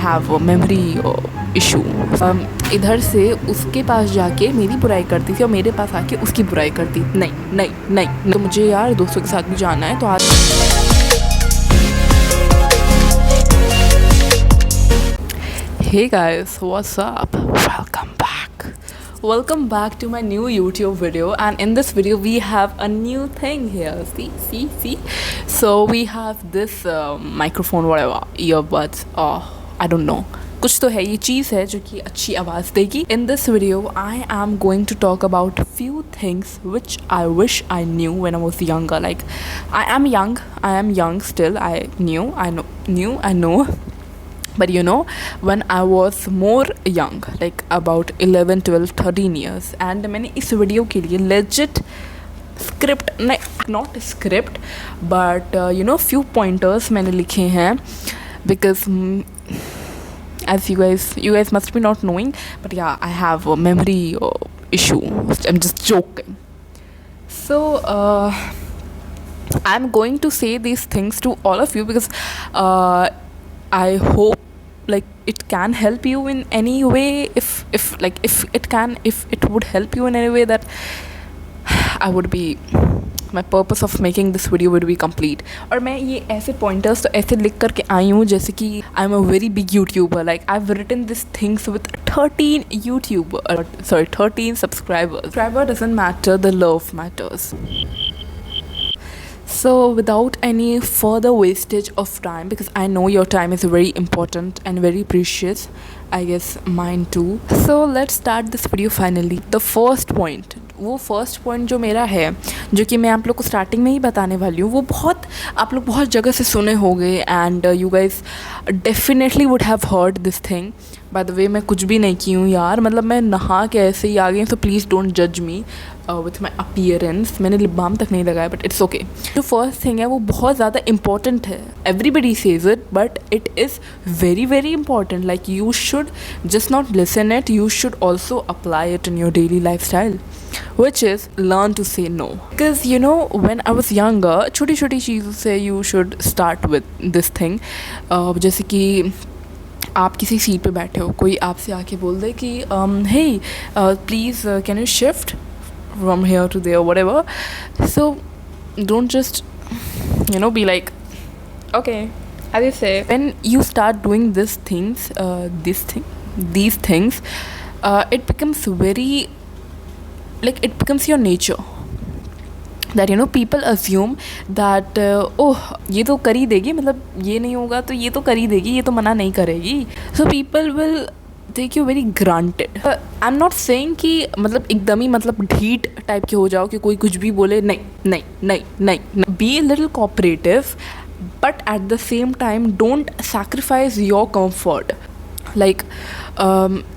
Have memory issue. इधर से उसके पास जाके मेरी बुराई करती थी और मेरे पास आके उसकी बुराई करती। नहीं नहीं नहीं, तो मुझे यार दोस्तों के साथ भी जाना है तो आज Hey guys, what's up? Welcome back to my new YouTube video, and in this video we have a new thing here. See. So we have this microphone, whatever, earbuds, I don't know. कुछ तो है, ये चीज़ है जो कि अच्छी आवाज़ देगी. In this video I am going to talk about few things which I wish I knew when I was younger. Like I am young still. I know. But you know, when I was more young, like about 11, 12, 13 years, and मैंने इस video के लिए legit script, not script, but you know, few pointers मैंने लिखे हैं, because as you guys must be not knowing, but yeah, I have a memory issue. I'm just joking. So I'm going to say these things to all of you because I hope like it can help you in any way. If it would help you in any way, that I would be, my purpose of making this video would be complete. और मैं ये ऐसे pointers तो ऐसे लिख करके आई हूँ जैसे कि I'm a very big YouTuber. Like I've written these things with 13 subscribers. Subscriber doesn't matter, the love matters. So without any further wastage of time, because I know your time is very important and very precious, I guess mine too. So let's start this video finally. The first point, वो first point जो मेरा है, जो कि मैं आप लोग को स्टार्टिंग में ही बताने वाली हूँ, वो बहुत आप लोग बहुत जगह से सुने होंगे and you guys definitely would have heard this thing. By the way मैं कुछ भी नहीं की हूँ यार, मतलब मैं नहा के ऐसे ही आ गई, सो प्लीज़ डोंट जज मी विथ माई अपीयरेंस. मैंने लिप बाम तक नहीं लगाया, बट इट्स ओके. जो फर्स्ट थिंग है वो बहुत ज़्यादा इंपॉर्टेंट है. Everybody says it, but it is very very important. Like you should just not listen it, you should also apply it in your daily lifestyle, which is learn to say no. Because you know, when I was younger, छोटी छोटी चीज़ों से you should start with this thing. जैसे कि आप किसी seat पे बैठे हो, कोई आपसे आके बोल दे कि hey please can you shift from here to there, whatever. So don't just be like okay, as you say. When you start doing these things, it becomes very, like it becomes your nature, that people assume that oh ये तो कर ही देगी, मतलब ये नहीं होगा तो ये तो कर ही देगी, ये तो मना नहीं करेगी. So people will take you very granted. I'm not saying कि मतलब एकदम ही मतलब ढीठ टाइप के हो जाओ कि कोई कुछ भी बोले नहीं. Be a little cooperative, but at the same time don't sacrifice your comfort. Like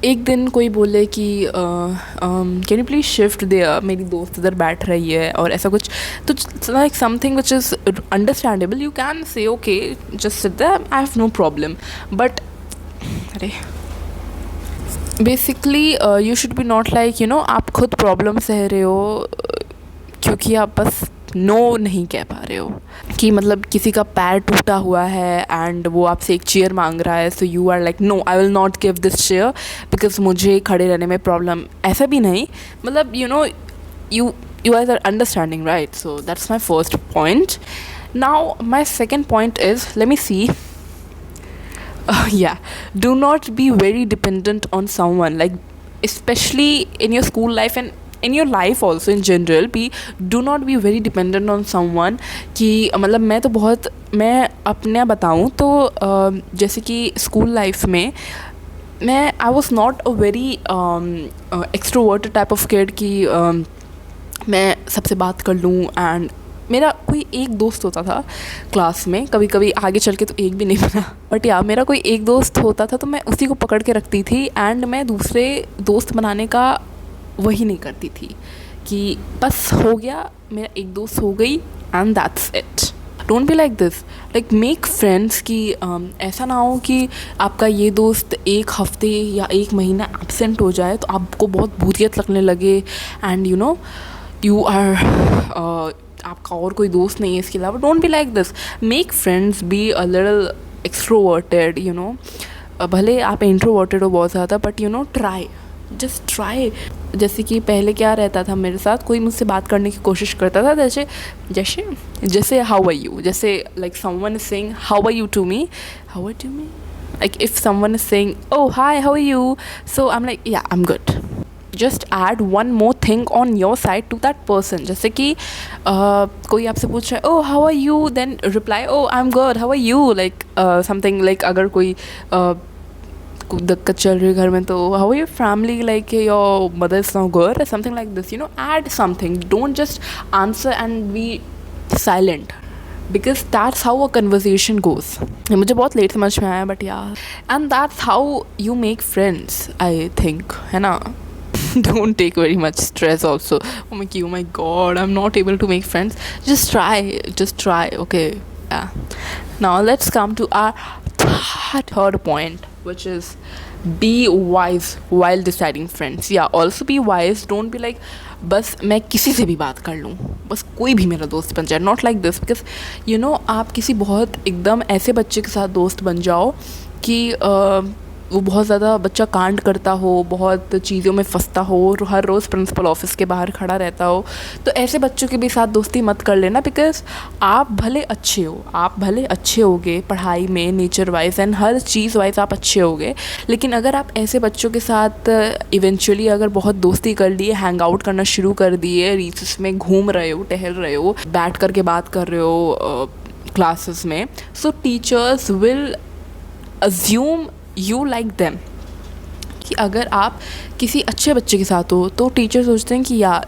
एक दिन कोई बोले कि can you please shift there, मेरी दोस्त इधर बैठ रही है और ऐसा कुछ, तो like something which is understandable, you can say okay just sit there, I have no problem. But अरे basically you should be not like आप खुद प्रॉब्लम सह रहे हो क्योंकि आप बस नो नहीं कह पा रहे हो. कि मतलब किसी का पैर टूटा हुआ है एंड वो आपसे एक चेयर मांग रहा है, so you are like no, I will not give this chair because मुझे खड़े रहने में प्रॉब्लम. ऐसा भी नहीं, मतलब you guys are understanding, right? So that's my first point. Now my second point is, let me see. Do not be very dependent on someone, like especially in your school life and in your life also in general. Do not be very dependent on someone. कि मतलब मैं अपने बताऊँ तो जैसे कि school life में मैं I was not a very extroverted type of kid कि मैं सबसे बात कर लूँ. एंड मेरा कोई एक दोस्त होता था क्लास में, कभी कभी आगे चल के तो एक भी नहीं बना, बट मेरा कोई एक दोस्त होता था तो मैं उसी को पकड़ के रखती थी. एंड मैं दूसरे दोस्त बनाने का वही नहीं करती थी कि बस हो गया, मेरा एक दोस्त हो गई and that's it. Don't be like this. Like make friends. कि ऐसा ना हो कि आपका ये दोस्त एक हफ्ते या एक महीना एब्सेंट हो जाए तो आपको बहुत बोरियत लगने लगे एंड यू आर आपका और कोई दोस्त नहीं है इसके अलावा. Don't be like this. Make friends, be a little extroverted, भले आप इंट्रोवर्टेड हो बहुत ज़्यादा, but you know try, just try. जैसे कि पहले क्या रहता था मेरे साथ, कोई मुझसे बात करने की कोशिश करता था, जैसे जैसे जैसे हाउ आर यू, जैसे like someone is saying how are you to me, how are you me, like if someone is saying oh hi how are you, so I'm like yeah I'm good. Just add one more thing on your side to that person. जैसे कि कोई आपसे पूछ रहा है oh how are you, then reply oh I'm good how are you, like something like अगर कोई दिक्कत चल रही है घर में तो how are your family, like your mother is not good or something like this, you know, add something. Don't just answer and be silent, because that's how a conversation goes. मुझे बहुत लेट समझ में आया, but yeah, and that's how you make friends, I think, है ना. Don't take very much stress also. Oh my god, I'm not able to make friends. Just try, okay. Yeah. Now let's come to our third point, which is be wise while deciding friends. Yeah, also be wise. Don't be like बस मैं किसी से भी बात कर लूँ, बस कोई भी मेरा दोस्त बन जाए. Not like this, because you know आप किसी बहुत एकदम ऐसे बच्चे के साथ दोस्त बन जाओ कि वो बहुत ज़्यादा बच्चा कांड करता हो, बहुत चीज़ों में फंसता हो, हर रोज़ प्रिंसिपल ऑफिस के बाहर खड़ा रहता हो, तो ऐसे बच्चों के भी साथ दोस्ती मत कर लेना. बिकॉज आप भले अच्छे होगे पढ़ाई में, nature wise and her cheese wise आप अच्छे होगे, लेकिन अगर आप ऐसे बच्चों के साथ इवेंचुअली अगर बहुत दोस्ती कर लिए, हैंग आउट करना शुरू कर दिए, रिसेस में घूम रहे हो, टहल रहे हो, बैठ कर के बात कर रहे हो क्लासेस में, सो teachers will assume you like them. कि अगर आप किसी अच्छे बच्चे के साथ हो तो टीचर सोचते हैं कि यार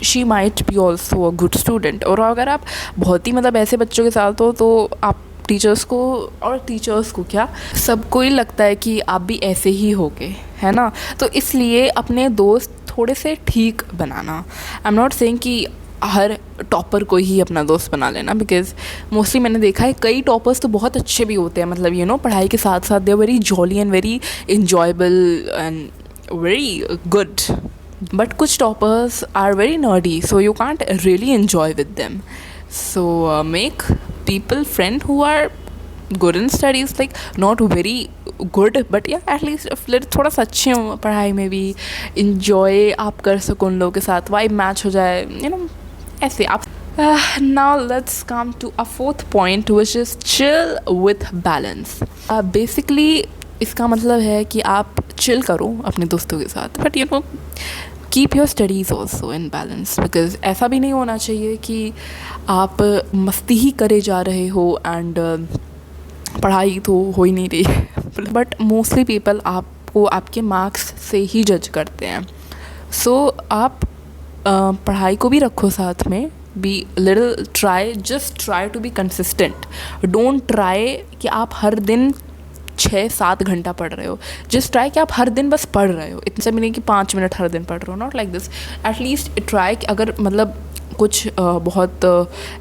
she might be also a good student. और अगर आप बहुत ही मतलब ऐसे बच्चों के साथ हो तो आप टीचर्स को क्या सबको ही लगता है कि आप भी ऐसे ही होगे, है ना. तो इसलिए अपने दोस्त थोड़े से ठीक बनाना. आई एम नॉट सेइंग कि हर टॉपर को ही अपना दोस्त बना लेना, बिकॉज मोस्टली मैंने देखा है कई टॉपर्स तो बहुत अच्छे भी होते हैं, मतलब यू नो पढ़ाई के साथ साथ they are very jolly and very enjoyable and very good. But कुछ toppers are very nerdy, so you can't really enjoy with them. So make people friend who are good in studies, like not very good but yeah at least थोड़ा सा अच्छे हो पढ़ाई में भी, enjoy आप कर सको उन लोगों के साथ, vibe match हो जाए, you know, ऐसे आप. Now let's come to a fourth point, which is chill with balance. Basically इसका मतलब है कि आप chill करो अपने दोस्तों के साथ, but you know keep your studies also in balance, because ऐसा भी नहीं होना चाहिए कि आप मस्ती ही करे जा रहे हो एंड पढ़ाई तो हो ही नहीं रही है. बट मोस्टली पीपल आपको आपके मार्क्स से ही जज करते हैं. सो आप पढ़ाई को भी रखो साथ में, be little try, just try to be consistent. Don't try कि आप हर दिन 6-7 घंटा पढ़ रहे हो. जस्ट ट्राई कि आप हर दिन बस पढ़ रहे हो, इतने से भी नहीं कि 5 मिनट हर दिन पढ़ रहे हो. Not like this. At least try कि अगर मतलब कुछ बहुत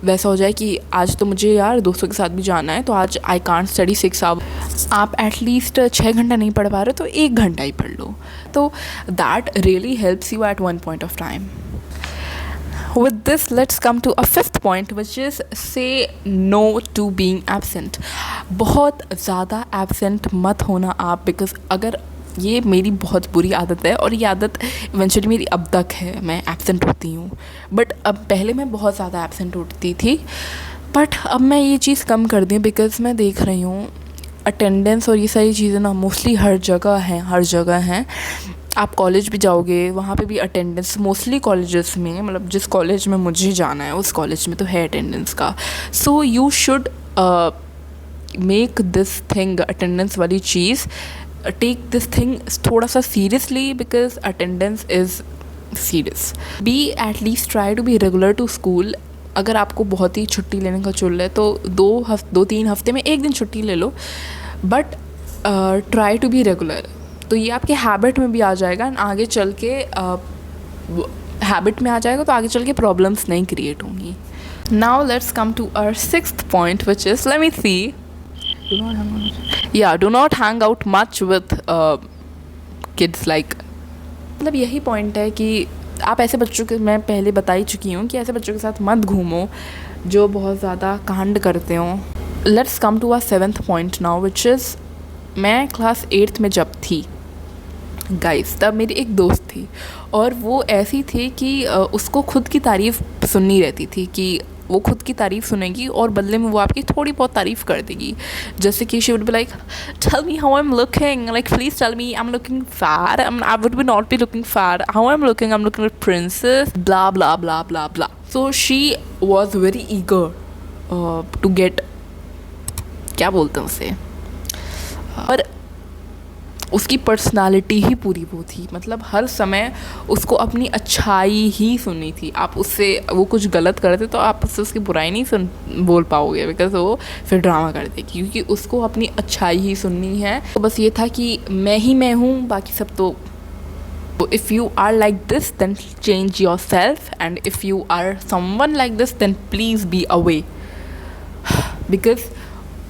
वैसा हो जाए कि आज तो मुझे यार दोस्तों के साथ भी जाना है, तो आज आई कांट स्टडी 6 आवर्स, आप एटलीस्ट 6 घंटा नहीं पढ़ पा रहे हो तो 1 घंटा ही पढ़ लो. तो that really helps you at one point of time. With this, let's come to a fifth point, which is say no to being absent. बहुत ज़्यादा absent मत होना आप, because अगर ये मेरी बहुत बुरी आदत है और ये आदत इवेंचुअली मेरी अब तक है, मैं absent होती हूँ. बट अब पहले मैं बहुत ज़्यादा absent होती थी, बट अब मैं ये चीज़ कम कर दी, बिकॉज़ मैं देख रही हूँ अटेंडेंस और ये सारी चीज़ें ना मोस्टली हर जगह हैं. आप कॉलेज भी जाओगे वहाँ पे भी अटेंडेंस, मोस्टली कॉलेजेस में, मतलब जिस कॉलेज में मुझे जाना है उस कॉलेज में तो है अटेंडेंस का. So you should make this thing, attendance वाली चीज़, टेक दिस थिंग थोड़ा सा seriously, because attendance is serious. Be at least try to be regular to school. अगर आपको बहुत ही छुट्टी लेने का चुल है तो 2-3 हफ्ते में 1 दिन छुट्टी ले लो, but try to be regular. तो ये आपके हैबिट में भी आ जाएगा एंड आगे चल के हैबिट में आ जाएगा तो आगे चल के प्रॉब्लम्स नहीं क्रिएट होंगी. Now let's come to our 6th point, which is let me see, do not hang out much with kids. Like मतलब यही पॉइंट है कि आप ऐसे बच्चों के, मैं पहले बता ही चुकी हूँ कि ऐसे बच्चों के साथ मत घूमो जो बहुत ज़्यादा कांड करते हो. Let's come to our 7th point now, which is मैं क्लास 8th में जब थी गाइस, तब मेरी एक दोस्त थी और वो ऐसी थी कि उसको खुद की तारीफ़ सुननी रहती थी कि वो खुद की तारीफ़ सुनेगी और बदले में वो आपकी थोड़ी बहुत तारीफ़ कर देगी। जैसे कि she would be like, tell me how I am looking, like please tell me I am looking fat, I would be not be looking fat, how I am looking like princess, blah blah blah blah blah. So she was very eager to get, क्या बोलते हैं उसे, और उसकी personality ही पूरी वो थी, मतलब हर समय उसको अपनी अच्छाई ही सुननी थी। आप उससे वो कुछ गलत करते तो आप उससे उसकी बुराई नहीं बोल पाओगे, बिकॉज वो फिर ड्रामा कर देगी, क्योंकि उसको अपनी अच्छाई ही सुननी है। तो बस ये था कि मैं ही मैं हूँ, बाकी सब तो if you are like this then change yourself, and if you are someone like this then please be away, because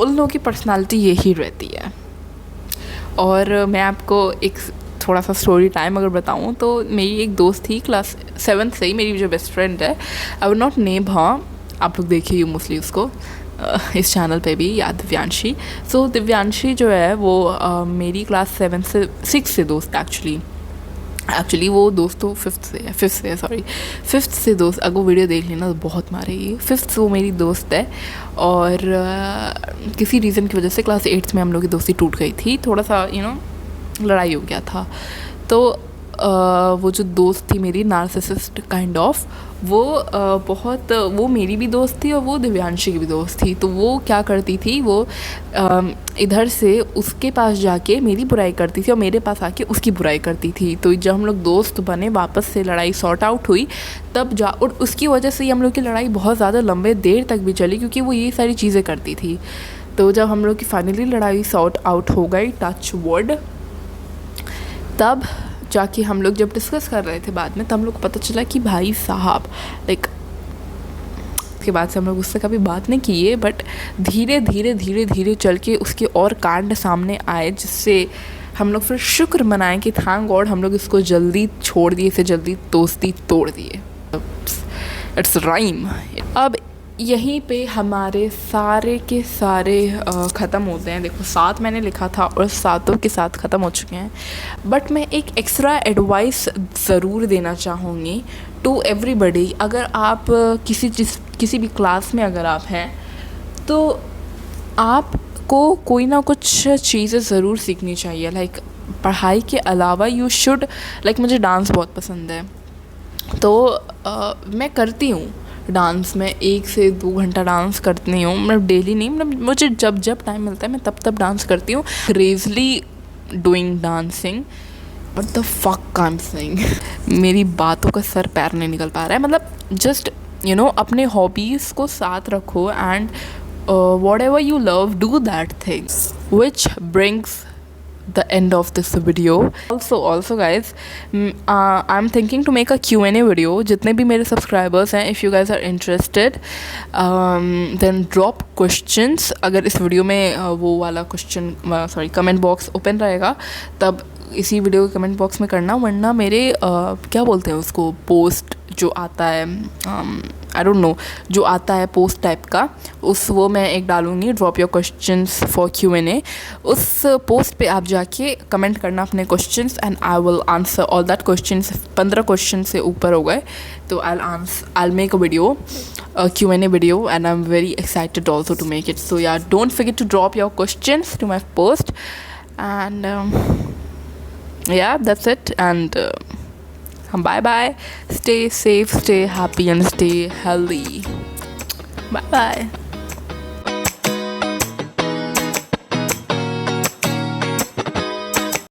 उन लोगों की पर्सनालिटी यही रहती है। और मैं आपको एक थोड़ा सा स्टोरी टाइम अगर बताऊँ तो मेरी एक दोस्त थी क्लास 7th से ही, मेरी जो बेस्ट फ्रेंड है, आई वुड नॉट नेम हाँ, आप लोग देखिए मोस्टली उसको इस चैनल पे भी, या दिव्यांशी। सो दिव्यांशी जो है वो मेरी क्लास 7 से 6 से दोस्त एक्चुअली वो दोस्त तो फिफ्थ से दोस्त, अगर वो वीडियो देख लेना तो बहुत मारेगी। 5th से वो मेरी दोस्त है और किसी रीज़न की वजह से क्लास 8th में हम लोग की दोस्ती टूट गई थी, थोड़ा सा लड़ाई हो गया था। तो वो जो दोस्त थी मेरी, नार्सिसिस्ट काइंड ऑफ, वो बहुत, वो मेरी भी दोस्त थी और वो दिव्यांशी की भी दोस्त थी। तो वो क्या करती थी, वो इधर से उसके पास जाके मेरी बुराई करती थी और मेरे पास आके उसकी बुराई करती थी। तो जब हम लोग दोस्त बने, वापस से लड़ाई सॉर्ट आउट हुई, तब और उसकी वजह से हम लोग की लड़ाई बहुत ज़्यादा लंबे देर तक भी चली, क्योंकि वो ये सारी चीज़ें करती थी। तो जब हम लोग की फाइनली लड़ाई सॉर्ट आउट हो गई, टच वुड, तब जाके हम लोग जब डिस्कस कर रहे थे बाद में, तब हम लोग को पता चला कि भाई साहब, लाइक उसके बाद से हम लोग उससे कभी बात नहीं की है, बट धीरे धीरे चल के उसके और कांड सामने आए, जिससे हम लोग फिर शुक्र मनाएं कि थैंक गॉड हम लोग इसको जल्दी छोड़ दिए, इसे जल्दी दोस्ती तोड़ दिए। It's rhyme. अब यहीं पे हमारे सारे के सारे ख़त्म होते हैं। देखो 7 मैंने लिखा था और 7 के साथ ख़त्म हो चुके हैं, बट मैं एक एक्स्ट्रा एडवाइस ज़रूर देना चाहूँगी टू एवरीबडी। अगर आप किसी भी क्लास में अगर आप हैं, तो आपको कोई ना कुछ चीज़ें ज़रूर सीखनी चाहिए। लाइक पढ़ाई के अलावा यू शुड, लाइक मुझे डांस बहुत पसंद है, तो मैं करती हूँ डांस में 1 से 2 घंटा डांस करती हूँ, मतलब डेली नहीं, मतलब मुझे जब टाइम मिलता है मैं तब डांस करती हूँ। Crazily doing dancing, what the fuck I am saying, मेरी बातों का सर पैर नहीं निकल पा रहा है। मतलब जस्ट अपने हॉबीज़ को साथ रखो, and what ever you love, do that things, which brings the end of this video. Also guys, I'm thinking to make a Q&A video. जितने भी मेरे subscribers हैं, if you guys are interested, then drop questions. अगर इस video में वो वाला question comment box open रहेगा, तब इसी वीडियो के कमेंट बॉक्स में करना, वरना मेरे क्या बोलते हैं उसको, पोस्ट जो आता है, आई डोंट नो, जो आता है पोस्ट टाइप का, वो मैं एक डालूँगी, drop your questions for Q&A। उस पोस्ट पे आप जाके कमेंट करना अपने questions, and I will answer all that questions. 15 question से ऊपर हो गए तो I'll make a video, a Q&A video, and I'm very excited also to make it. So yeah, don't forget to drop your questions to my post, and yeah, that's it, and bye bye, stay safe, stay happy, and stay healthy. Bye bye.